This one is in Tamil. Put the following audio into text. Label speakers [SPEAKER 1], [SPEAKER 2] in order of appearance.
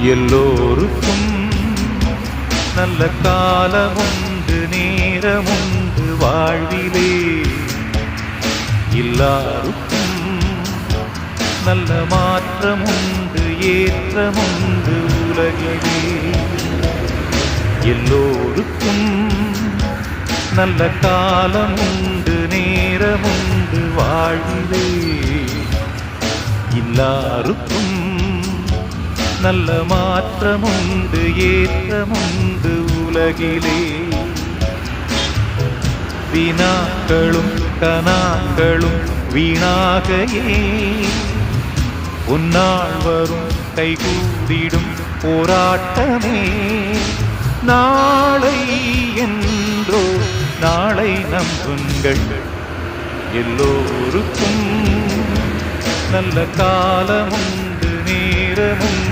[SPEAKER 1] எல்லோருக்கும் நல்ல காலமுண்டு நேரமுண்டு வாழ்விலே. எல்லாருக்கும் நல்ல மாற்றமுண்டு ஏற்றமுண்டு உலகிலே. எல்லோருக்கும் நல்ல காலமுண்டு நேரமுண்டு வாழ்விலே. எல்லாருக்கும் நல்ல மாற்றமுண்டு ஏற்றமுண்டு உலகிலே. வினாக்களும் கனாக்களும் வீணாகையே உன்னால் வரும் கைகூடிடும் போராட்டமே. நாளை என்றோ நாளை நம்புங்கள். எல்லோருக்கும் நல்ல காலமுண்டு நேரமுண்டு